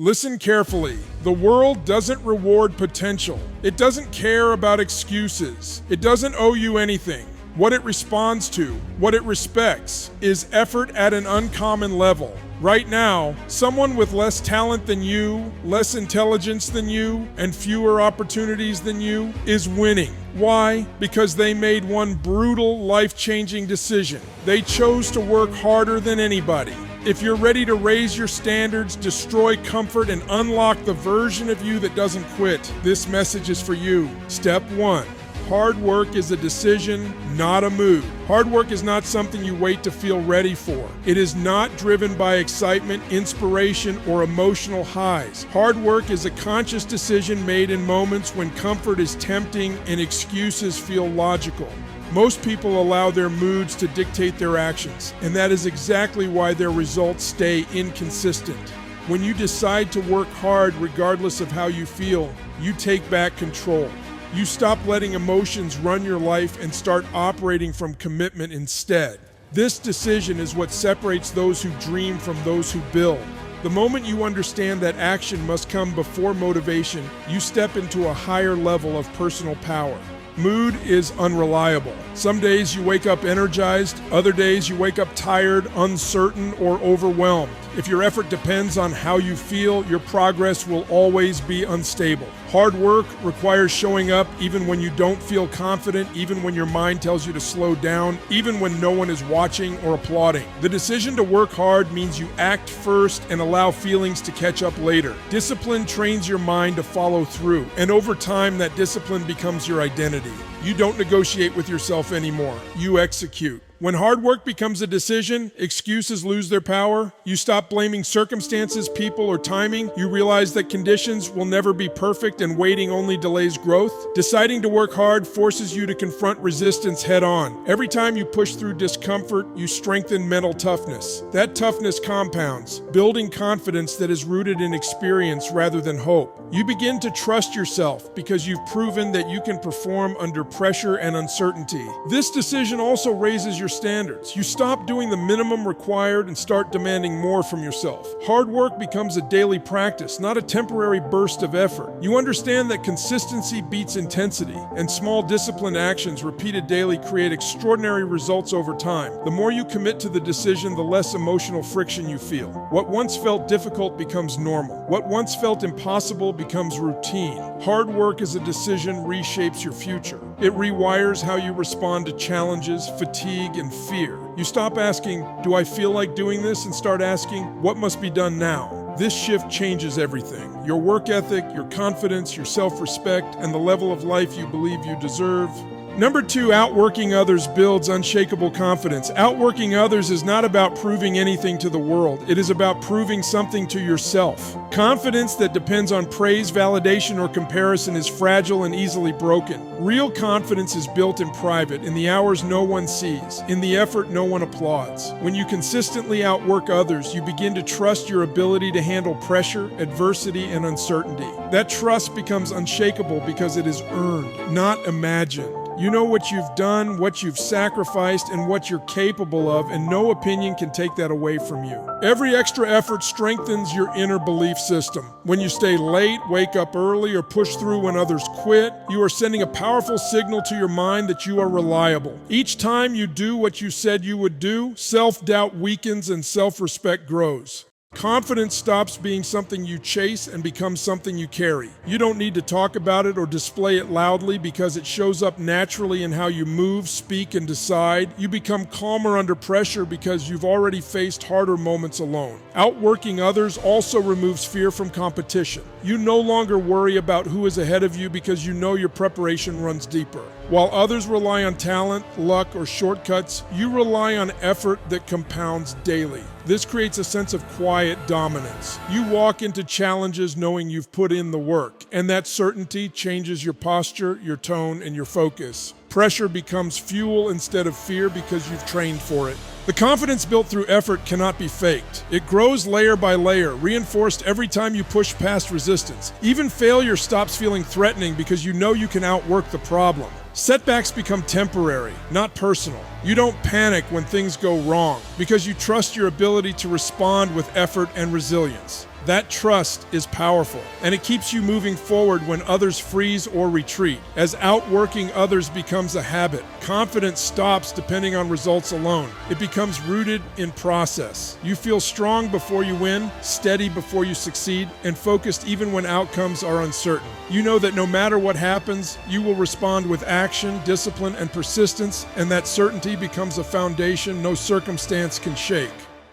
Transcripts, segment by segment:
Listen carefully. The world doesn't reward potential. It doesn't care about excuses. It doesn't owe you anything. What it responds to, what it respects, is effort at an uncommon level. Right now, someone with less talent than you, less intelligence than you, and fewer opportunities than you is winning. Why? Because they made one brutal, life-changing decision. They chose to work harder than anybody. If you're ready to raise your standards, destroy comfort, and unlock the version of you that doesn't quit, this message is for you. Step 1. Hard work is a decision, not a mood. Hard work is not something you wait to feel ready for. It is not driven by excitement, inspiration, or emotional highs. Hard work is a conscious decision made in moments when comfort is tempting and excuses feel logical. Most people allow their moods to dictate their actions, and that is exactly why their results stay inconsistent. When you decide to work hard regardless of how you feel, you take back control. You stop letting emotions run your life and start operating from commitment instead. This decision is what separates those who dream from those who build. The moment you understand that action must come before motivation, you step into a higher level of personal power. Mood is unreliable. Some days you wake up energized, other days you wake up tired, uncertain, or overwhelmed. If your effort depends on how you feel, your progress will always be unstable. Hard work requires showing up even when you don't feel confident, even when your mind tells you to slow down, even when no one is watching or applauding. The decision to work hard means you act first and allow feelings to catch up later. Discipline trains your mind to follow through, and over time that discipline becomes your identity. You don't negotiate with yourself anymore. You execute. When hard work becomes a decision, excuses lose their power. You stop blaming circumstances, people, or timing. You realize that conditions will never be perfect and waiting only delays growth. Deciding to work hard forces you to confront resistance head on. Every time you push through discomfort, you strengthen mental toughness. That toughness compounds, building confidence that is rooted in experience rather than hope. You begin to trust yourself because you've proven that you can perform under pressure and uncertainty. This decision also raises your standards. You stop doing the minimum required and start demanding more from yourself. Hard work becomes a daily practice, not a temporary burst of effort. You understand that consistency beats intensity, and small disciplined actions repeated daily create extraordinary results over time. The more you commit to the decision, the less emotional friction you feel. What once felt difficult becomes normal. What once felt impossible becomes routine. Hard work as a decision reshapes your future. It rewires how you respond to challenges, fatigue, and fear. You stop asking, "Do I feel like doing this?" and start asking, "What must be done now?" This shift changes everything. Your work ethic, your confidence, your self-respect, and the level of life you believe you deserve. Number 2, outworking others builds unshakable confidence. Outworking others is not about proving anything to the world. It is about proving something to yourself. Confidence that depends on praise, validation, or comparison is fragile and easily broken. Real confidence is built in private, in the hours no one sees, in the effort no one applauds. When you consistently outwork others, you begin to trust your ability to handle pressure, adversity, and uncertainty. That trust becomes unshakable because it is earned, not imagined. You know what you've done, what you've sacrificed, and what you're capable of, and no opinion can take that away from you. Every extra effort strengthens your inner belief system. When you stay late, wake up early, or push through when others quit, you are sending a powerful signal to your mind that you are reliable. Each time you do what you said you would do, self-doubt weakens and self-respect grows. Confidence stops being something you chase and becomes something you carry. You don't need to talk about it or display it loudly because it shows up naturally in how you move, speak, and decide. You become calmer under pressure because you've already faced harder moments alone. Outworking others also removes fear from competition. You no longer worry about who is ahead of you because you know your preparation runs deeper. While others rely on talent, luck, or shortcuts, you rely on effort that compounds daily. This creates a sense of quiet dominance. You walk into challenges knowing you've put in the work, and that certainty changes your posture, your tone, and your focus. Pressure becomes fuel instead of fear because you've trained for it. The confidence built through effort cannot be faked. It grows layer by layer, reinforced every time you push past resistance. Even failure stops feeling threatening because you know you can outwork the problem. Setbacks become temporary, not personal. You don't panic when things go wrong because you trust your ability to respond with effort and resilience. That trust is powerful, and it keeps you moving forward when others freeze or retreat. As outworking others becomes a habit, confidence stops depending on results alone. It becomes rooted in process. You feel strong before you win, steady before you succeed, and focused even when outcomes are uncertain. You know that no matter what happens, you will respond with action, discipline, and persistence, and that certainty becomes a foundation no circumstance can shake.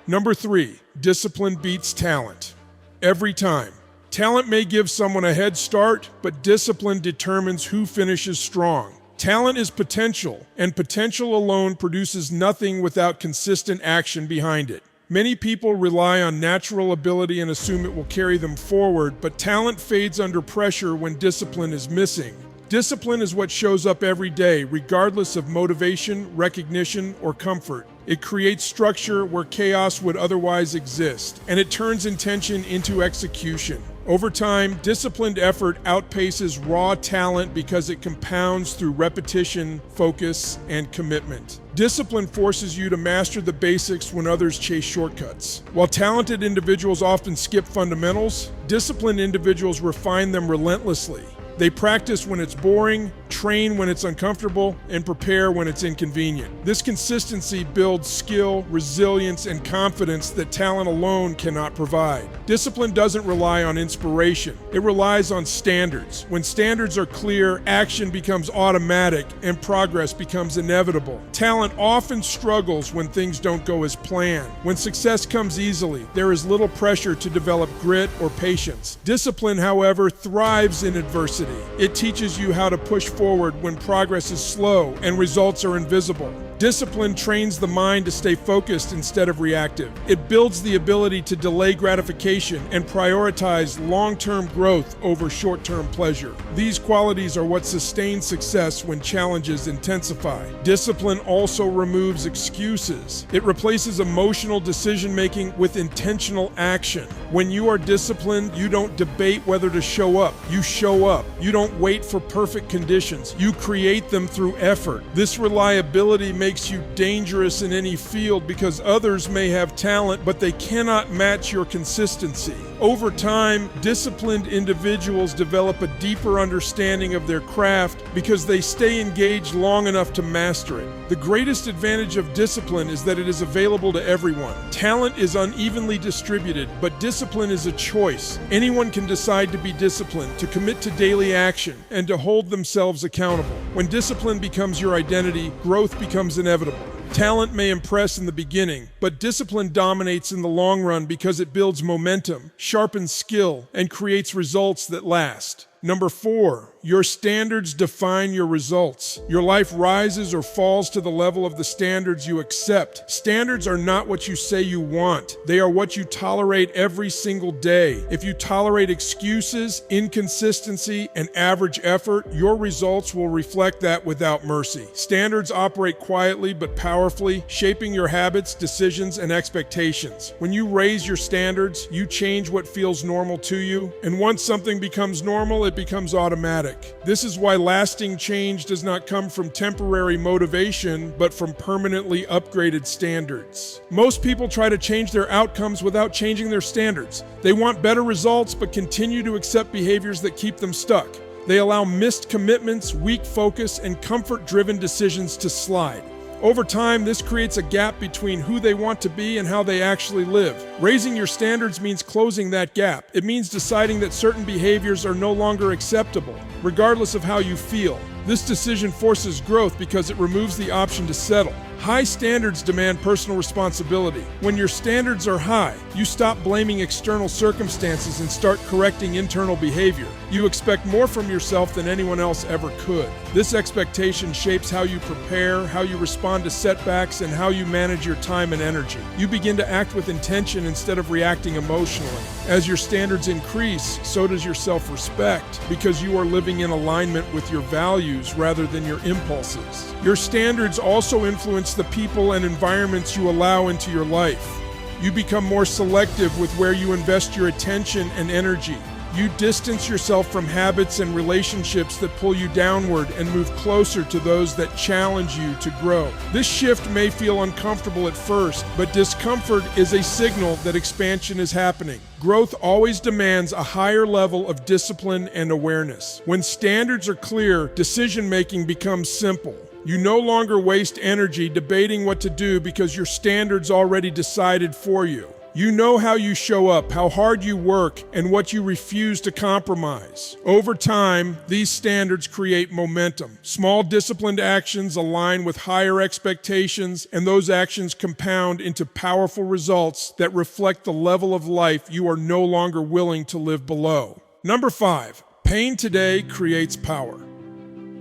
Number 3, discipline beats talent. Every time. Talent may give someone a head start, but discipline determines who finishes strong. Talent is potential, and potential alone produces nothing without consistent action behind it. Many people rely on natural ability and assume it will carry them forward, but talent fades under pressure when discipline is missing. Discipline is what shows up every day, regardless of motivation, recognition, or comfort. It creates structure where chaos would otherwise exist, and it turns intention into execution. Over time, disciplined effort outpaces raw talent because it compounds through repetition, focus, and commitment. Discipline forces you to master the basics when others chase shortcuts. While talented individuals often skip fundamentals, disciplined individuals refine them relentlessly. They practice when it's boring, train when it's uncomfortable, and prepare when it's inconvenient. This consistency builds skill, resilience, and confidence that talent alone cannot provide. Discipline doesn't rely on inspiration. It relies on standards. When standards are clear, action becomes automatic and progress becomes inevitable. Talent often struggles when things don't go as planned. When success comes easily, there is little pressure to develop grit or patience. Discipline, however, thrives in adversity. It teaches you how to push forward when progress is slow and results are invisible. Discipline trains the mind to stay focused instead of reactive. It builds the ability to delay gratification and prioritize long-term growth over short-term pleasure. These qualities are what sustain success when challenges intensify. Discipline also removes excuses. It replaces emotional decision-making with intentional action. When you are disciplined, you don't debate whether to show up. You show up. You don't wait for perfect conditions. You create them through effort. This reliability makes you dangerous in any field because others may have talent, but they cannot match your consistency. Over time, disciplined individuals develop a deeper understanding of their craft because they stay engaged long enough to master it. The greatest advantage of discipline is that it is available to everyone. Talent is unevenly distributed, but discipline is a choice. Anyone can decide to be disciplined, to commit to daily action, and to hold themselves accountable. When discipline becomes your identity, growth becomes inevitable. Talent may impress in the beginning, but discipline dominates in the long run because it builds momentum, sharpens skill, and creates results that last. Number 4, your standards define your results. Your life rises or falls to the level of the standards you accept. Standards are not what you say you want. They are what you tolerate every single day. If you tolerate excuses, inconsistency, and average effort, your results will reflect that without mercy. Standards operate quietly but powerfully, shaping your habits, decisions, and expectations. When you raise your standards, you change what feels normal to you, and once something becomes normal, it becomes automatic. This is why lasting change does not come from temporary motivation, but from permanently upgraded standards. Most people try to change their outcomes without changing their standards. They want better results, but continue to accept behaviors that keep them stuck. They allow missed commitments, weak focus, and comfort-driven decisions to slide. Over time, this creates a gap between who they want to be and how they actually live. Raising your standards means closing that gap. It means deciding that certain behaviors are no longer acceptable, regardless of how you feel. This decision forces growth because it removes the option to settle. High standards demand personal responsibility. When your standards are high, you stop blaming external circumstances and start correcting internal behavior. You expect more from yourself than anyone else ever could. This expectation shapes how you prepare, how you respond to setbacks, and how you manage your time and energy. You begin to act with intention instead of reacting emotionally. As your standards increase, so does your self-respect, because you are living in alignment with your values rather than your impulses. Your standards also influence the people and environments you allow into your life. You become more selective with where you invest your attention and energy. You distance yourself from habits and relationships that pull you downward and move closer to those that challenge you to grow. This shift may feel uncomfortable at first, but discomfort is a signal that expansion is happening. Growth always demands a higher level of discipline and awareness. When standards are clear, decision-making becomes simple. You no longer waste energy debating what to do because your standards already decided for you. You know how you show up, how hard you work, and what you refuse to compromise. Over time, these standards create momentum. Small disciplined actions align with higher expectations, and those actions compound into powerful results that reflect the level of life you are no longer willing to live below. Number 5, pain today creates power.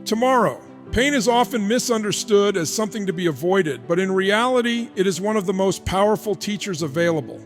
Tomorrow. Pain is often misunderstood as something to be avoided, but in reality, it is one of the most powerful teachers available.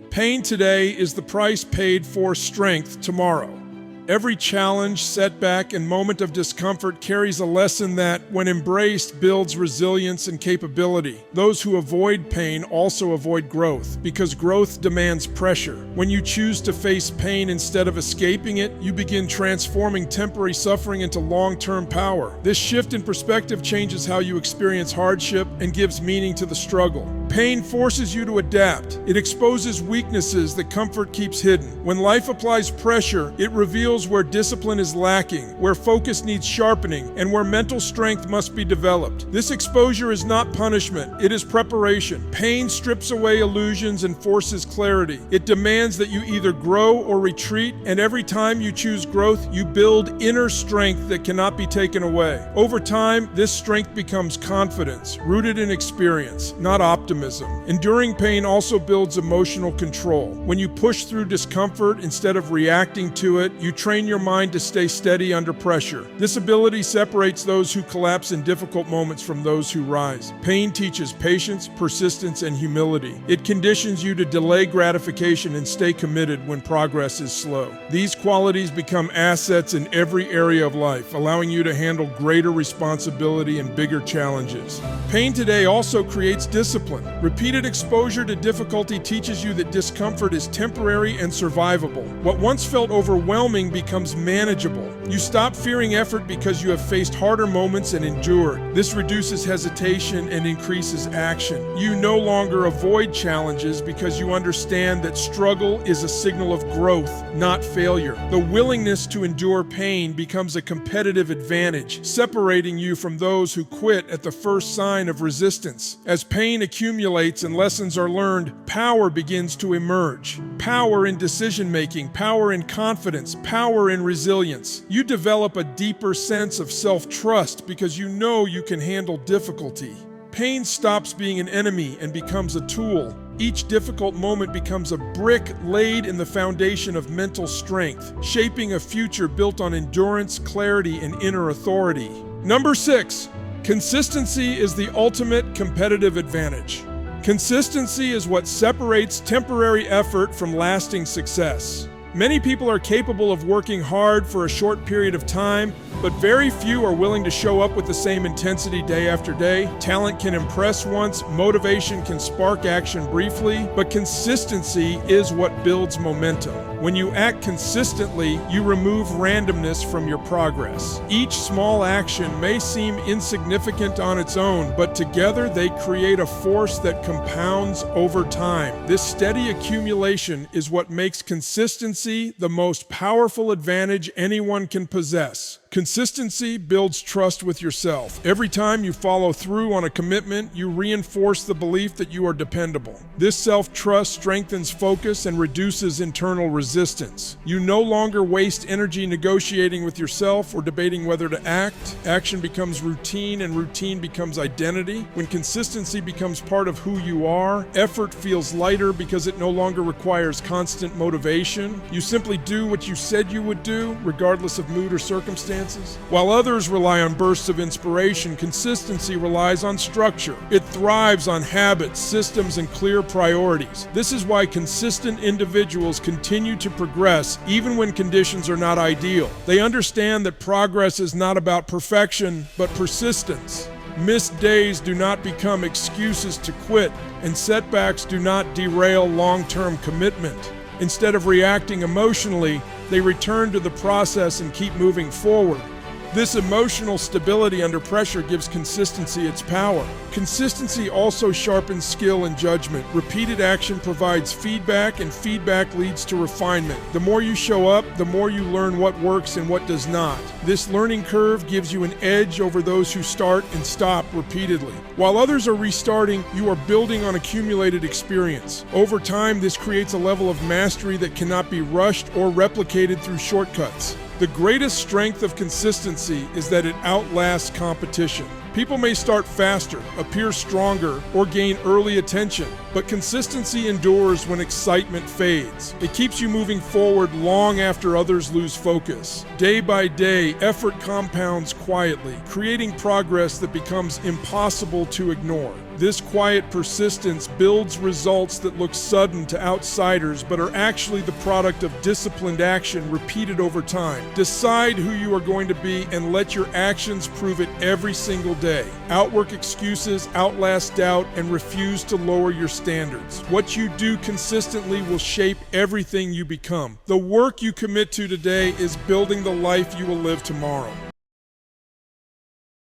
Pain today is the price paid for strength tomorrow. Every challenge, setback, and moment of discomfort carries a lesson that, when embraced, builds resilience and capability. Those who avoid pain also avoid growth, because growth demands pressure. When you choose to face pain instead of escaping it, you begin transforming temporary suffering into long-term power. This shift in perspective changes how you experience hardship and gives meaning to the struggle. Pain forces you to adapt. It exposes weaknesses that comfort keeps hidden. When life applies pressure, it reveals where discipline is lacking, where focus needs sharpening, and where mental strength must be developed. This exposure is not punishment, it is preparation. Pain strips away illusions and forces clarity. It demands that you either grow or retreat, and every time you choose growth, you build inner strength that cannot be taken away. Over time, this strength becomes confidence, rooted in experience, not optimism. Enduring pain also builds emotional control. When you push through discomfort instead of reacting to it, you train your mind to stay steady under pressure. This ability separates those who collapse in difficult moments from those who rise. Pain teaches patience, persistence, and humility. It conditions you to delay gratification and stay committed when progress is slow. These qualities become assets in every area of life, allowing you to handle greater responsibility and bigger challenges. Pain today also creates discipline. Repeated exposure to difficulty teaches you that discomfort is temporary and survivable. What once felt overwhelming becomes manageable. You stop fearing effort because you have faced harder moments and endured. This reduces hesitation and increases action. You no longer avoid challenges because you understand that struggle is a signal of growth, not failure. The willingness to endure pain becomes a competitive advantage, separating you from those who quit at the first sign of resistance. As pain accumulates and lessons are learned, power begins to emerge. Power in decision-making, power in confidence, power in resilience. You develop a deeper sense of self-trust because you know you can handle difficulty. Pain stops being an enemy and becomes a tool. Each difficult moment becomes a brick laid in the foundation of mental strength, shaping a future built on endurance, clarity, and inner authority. Number 6, consistency is the ultimate competitive advantage. Consistency is what separates temporary effort from lasting success. Many people are capable of working hard for a short period of time, but very few are willing to show up with the same intensity day after day. Talent can impress once, motivation can spark action briefly, but consistency is what builds momentum. When you act consistently, you remove randomness from your progress. Each small action may seem insignificant on its own, but together they create a force that compounds over time. This steady accumulation is what makes consistency the most powerful advantage anyone can possess. Consistency builds trust with yourself. Every time you follow through on a commitment, you reinforce the belief that you are dependable. This self-trust strengthens focus and reduces internal resistance. You no longer waste energy negotiating with yourself or debating whether to act. Action becomes routine, and routine becomes identity. When consistency becomes part of who you are, effort feels lighter because it no longer requires constant motivation. You simply do what you said you would do, regardless of mood or circumstance. While others rely on bursts of inspiration, consistency relies on structure. It thrives on habits, systems, and clear priorities. This is why consistent individuals continue to progress even when conditions are not ideal. They understand that progress is not about perfection, but persistence. Missed days do not become excuses to quit, and setbacks do not derail long-term commitment. Instead of reacting emotionally, they return to the process and keep moving forward. This emotional stability under pressure gives consistency its power. Consistency also sharpens skill and judgment. Repeated action provides feedback, and feedback leads to refinement. The more you show up, the more you learn what works and what does not. This learning curve gives you an edge over those who start and stop repeatedly. While others are restarting, you are building on accumulated experience. Over time, this creates a level of mastery that cannot be rushed or replicated through shortcuts. The greatest strength of consistency is that it outlasts competition. People may start faster, appear stronger, or gain early attention, but consistency endures when excitement fades. It keeps you moving forward long after others lose focus. Day by day, effort compounds quietly, creating progress that becomes impossible to ignore. This quiet persistence builds results that look sudden to outsiders but are actually the product of disciplined action repeated over time. Decide who you are going to be and let your actions prove it every single day. Outwork excuses, outlast doubt, and refuse to lower your standards. What you do consistently will shape everything you become. The work you commit to today is building the life you will live tomorrow.